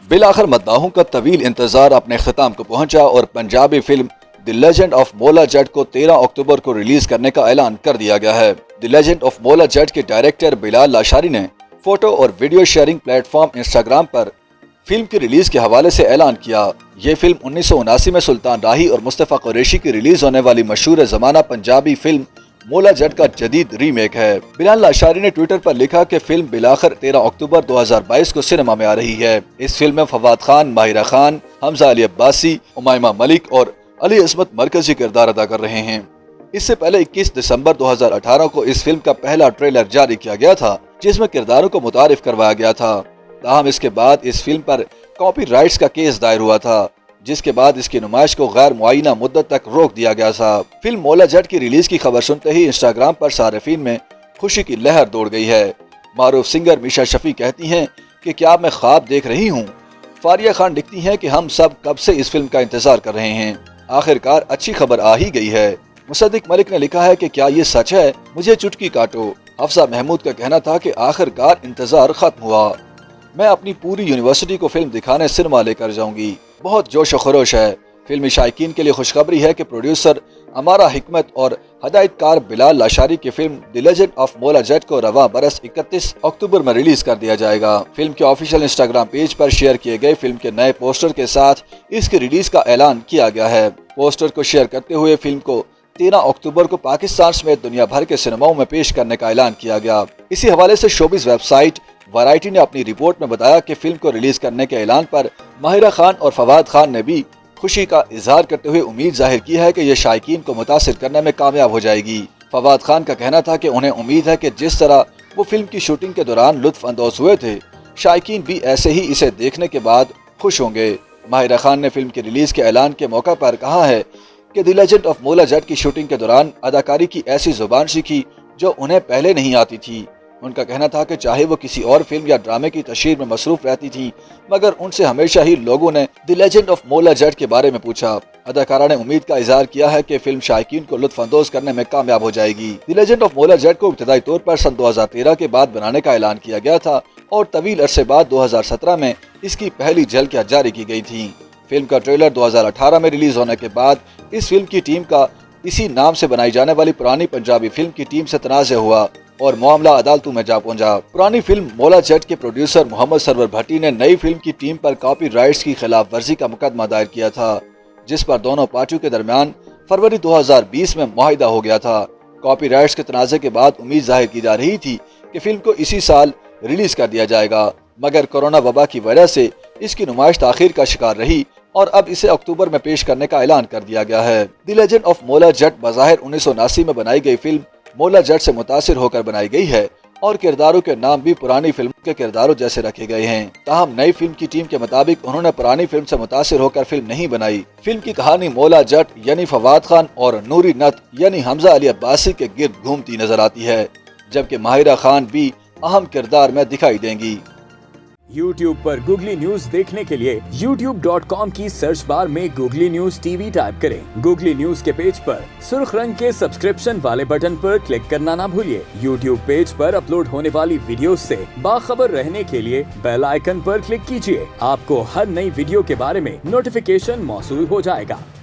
बिलाखिर मद्दाहों का तवील इंतजार अपने अख्ताम को पहुंचा और Punjabi film the legend of Maula Jatt को 13 अक्टूबर को रिलीज करने का ऐलान कर दिया गया है। The legend of Maula Jatt के डायरेक्टर बिलाल लाशारी ने फोटो और वीडियो शेयरिंग प्लेटफॉर्म इंस्टाग्राम पर फिल्म की रिलीज के हवाले से ऐलान किया। ये फिल्म 1979 में सुल्तान राही और मुस्तफ़ा कुरैशी की रिलीज होने वाली मशहूर ज़माना पंजाबी फिल्म मौला जट का जदीद रीमेक है। बिलाल लाशारी ने ट्विटर पर लिखा कि फिल्म बिलाखिर 13 अक्टूबर 2022 को सिनेमा में आ रही है। इस फिल्म में फवाद खान, माहिरा खान, हमजा अली अब्बासी, उमाइमा मलिक और अली असमत मरकजी किरदार अदा कर रहे हैं। इससे पहले 21 दिसंबर 2018 को इस फिल्म का पहला ट्रेलर जारी किया गया था, जिसमें किरदारों को मुतारिफ करवाया गया था। ताहम इसके बाद इस फिल्म पर कॉपी राइट्स का केस दायर हुआ था, जिसके बाद इसकी नुमाइश को गैर मुआयना मुद्दत तक रोक दिया गया था। फिल्म मौला जट की रिलीज की खबर सुनते ही इंस्टाग्राम पर सारिफीन में खुशी की लहर दौड़ गई है। मारूफ सिंगर मीशा शफी कहती हैं कि क्या मैं ख्वाब देख रही हूँ। फारिया खान लिखती हैं कि हम सब कब से इस फिल्म का इंतजार कर रहे हैं, आखिरकार अच्छी खबर आ ही गई है। मुसद्दिक मलिक ने लिखा है कि क्या ये सच है, मुझे चुटकी काटो। हफ्सा महमूद का कहना था कि आखिरकार इंतजार खत्म हुआ, मैं अपनी पूरी यूनिवर्सिटी को फिल्म दिखाने सिनेमा लेकर जाऊंगी। बहुत जोश और खरोश है। फिल्मी शायकीन के लिए खुशखबरी है कि प्रोड्यूसर अमारा हिकमत और हदायतकार बिलाल लाशारी की film the legend of Maula Jatt को रवा बरस 31 अक्टूबर में रिलीज कर दिया जाएगा। फिल्म के ऑफिशियल इंस्टाग्राम पेज पर शेयर किए गए फिल्म के नए पोस्टर के साथ इसकी रिलीज का ऐलान किया गया है। पोस्टर को शेयर करते हुए फिल्म को 13 अक्टूबर को पाकिस्तान समेत दुनिया भर के सिनेमाओं में पेश करने का ऐलान किया गया। इसी हवाले से शोबिस वेबसाइट वैरायटी ने अपनी रिपोर्ट में बताया कि फिल्म को रिलीज करने के ऐलान पर माहिरा खान और फवाद खान ने भी खुशी का इजहार करते हुए उम्मीद जाहिर की है कि यह शायकीन को मुतासिर करने में कामयाब हो जाएगी। फवाद खान का कहना था कि उन्हें उम्मीद है कि जिस तरह वो फिल्म की शूटिंग के दौरान लुत्फ अंदोज हुए थे, शायकीन भी ऐसे ही इसे देखने के बाद खुश होंगे। माहिरा खान ने फिल्म के रिलीज के ऐलान के मौका पर कहा है कि the legend of Maula Jatt की शूटिंग के दौरान अदाकारी की ऐसी जुबान सीखी जो उन्हें पहले नहीं आती थी। उनका कहना था कि चाहे वो किसी और फिल्म या ड्रामे की तशहीर में मसरूफ रहती थी, मगर उनसे हमेशा ही लोगों ने the legend of Maula Jatt के बारे में पूछा। अदाकारा ने उम्मीद का इजहार किया है कि फिल्म शायकीन को लुत्फ अंदोज करने में कामयाब हो जाएगी। The legend of Maula Jatt को इब्तदाई तौर पर सन 2013 के बाद बनाने का ऐलान किया गया था और तवील अरसे बाद 2017 में इसकी पहली झलकियां जारी की गई थी। फिल्म का ट्रेलर 2018 में रिलीज होने के बाद इस फिल्म की टीम का इसी नाम से बनाई जाने वाली पुरानी पंजाबी फिल्म की टीम से तनाज़ हुआ और मामला अदालतों में जा पहुंचा। पुरानी फिल्म मौला जट के प्रोड्यूसर मोहम्मद सरवर भट्टी ने नई फिल्म की टीम पर कॉपी राइट्स की खिलाफ वर्जी का मुकदमा दायर किया था, जिस पर दोनों पार्टियों के दरमियान फरवरी 2020 में मुआहिदा हो गया था। कॉपी राइट्स के तनाज़े के बाद उम्मीद जाहिर की जा रही थी कि फिल्म को इसी साल रिलीज कर दिया जाएगा, मगर कोरोना वबा की वजह से इसकी नुमाइश ताखीर का शिकार रही और अब इसे अक्टूबर में पेश करने का ऐलान कर दिया गया है। The legend of Maula Jatt बज़ाहिर 1979 में बनाई गई फिल्म मौला जट से मुतासिर होकर बनाई गई है और किरदारों के नाम भी पुरानी फिल्म के किरदारों जैसे रखे गए हैं। ताहम नई फिल्म की टीम के मुताबिक उन्होंने पुरानी फिल्म से मुतासिर होकर फिल्म नहीं बनाई। फिल्म की कहानी मौला जट यानी फवाद खान और नूरी नत यानी हमजा अली अब्बासी के गिर्द घूमती नजर आती है, जबकि माहिरा खान भी अहम किरदार में दिखाई देंगी। YouTube पर गूगली न्यूज देखने के लिए youtube.com की सर्च बार में गूगली न्यूज टीवी टाइप करें। गूगली न्यूज के पेज पर सुर्ख रंग के सब्सक्रिप्शन वाले बटन पर क्लिक करना ना भूलिए। YouTube पेज पर अपलोड होने वाली वीडियोस से बाखबर रहने के लिए बेल आइकन पर क्लिक कीजिए। आपको हर नई वीडियो के बारे में नोटिफिकेशन मौसूल हो जाएगा।